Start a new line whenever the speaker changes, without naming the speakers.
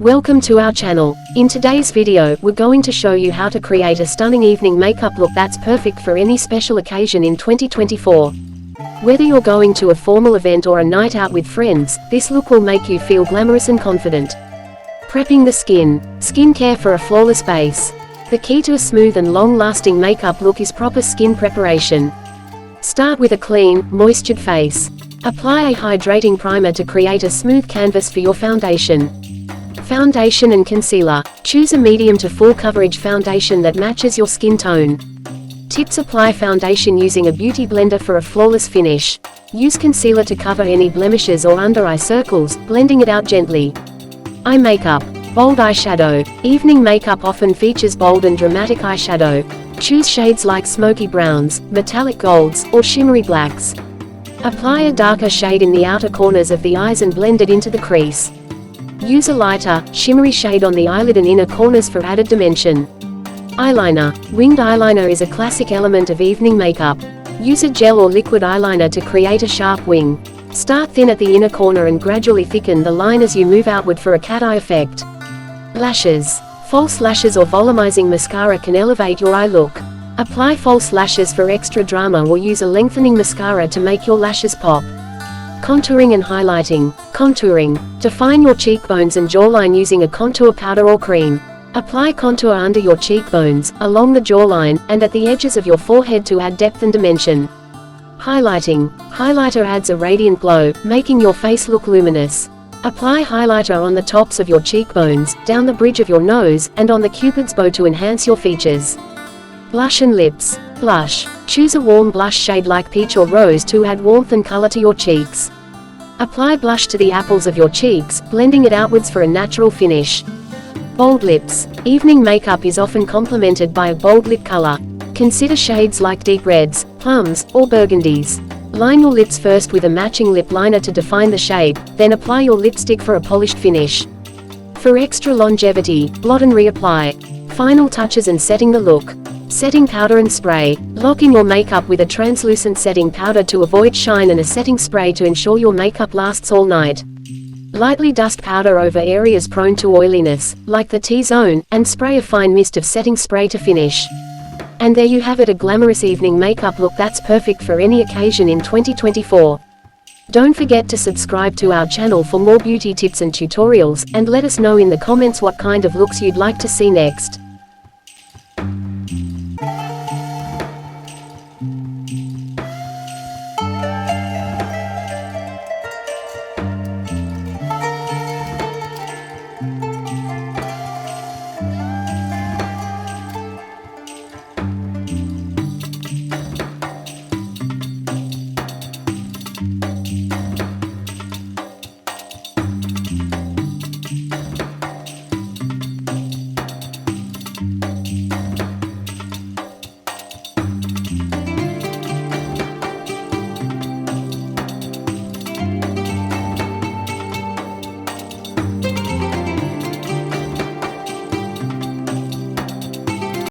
Welcome to our channel. In today's video, we're going to show you how to create a stunning evening makeup look that's perfect for any special occasion in 2024. Whether you're going to a formal event or a night out with friends, this look will make you feel glamorous and confident. Prepping the skin. Skincare for a flawless base. The key to a smooth and long-lasting makeup look is proper skin preparation. Start with a clean, moistured face. Apply a hydrating primer to create a smooth canvas for your foundation. Foundation and concealer. Choose a medium to full coverage foundation that matches your skin tone. Tips: apply foundation using a beauty blender for a flawless finish. Use concealer to cover any blemishes or under eye circles, blending it out gently. Eye makeup. Bold eyeshadow. Evening makeup often features bold and dramatic eyeshadow. Choose shades like smoky browns, metallic golds, or shimmery blacks. Apply a darker shade in the outer corners of the eyes and blend it into the crease. Use a lighter, shimmery shade on the eyelid and inner corners for added dimension. Eyeliner. Winged eyeliner is a classic element of evening makeup. Use a gel or liquid eyeliner to create a sharp wing. Start thin at the inner corner and gradually thicken the line as you move outward for a cat eye effect. Lashes. False lashes or volumizing mascara can elevate your eye look. Apply false lashes for extra drama or use a lengthening mascara to make your lashes pop. Contouring and highlighting. Contouring. Define your cheekbones and jawline using a contour powder or cream. Apply contour under your cheekbones, along the jawline, and at the edges of your forehead to add depth and dimension. Highlighting. Highlighter adds a radiant glow, making your face look luminous. Apply highlighter on the tops of your cheekbones, down the bridge of your nose, and on the cupid's bow to enhance your features. Blush and lips. Blush. Choose a warm blush shade like peach or rose to add warmth and color to your cheeks. Apply blush to the apples of your cheeks, blending it outwards for a natural finish. Bold lips. Evening makeup is often complemented by a bold lip color. Consider shades like deep reds, plums, or burgundies. Line your lips first with a matching lip liner to define the shape, then apply your lipstick for a polished finish. For extra longevity, blot and reapply. Final touches and setting the look. Setting powder and spray. Lock in your makeup with a translucent setting powder to avoid shine and a setting spray to ensure your makeup lasts all night. Lightly dust powder over areas prone to oiliness, like the T-zone, and spray a fine mist of setting spray to finish. And there you have it, a glamorous evening makeup look that's perfect for any occasion in 2024. Don't forget to subscribe to our channel for more beauty tips and tutorials, and let us know in the comments what kind of looks you'd like to see next.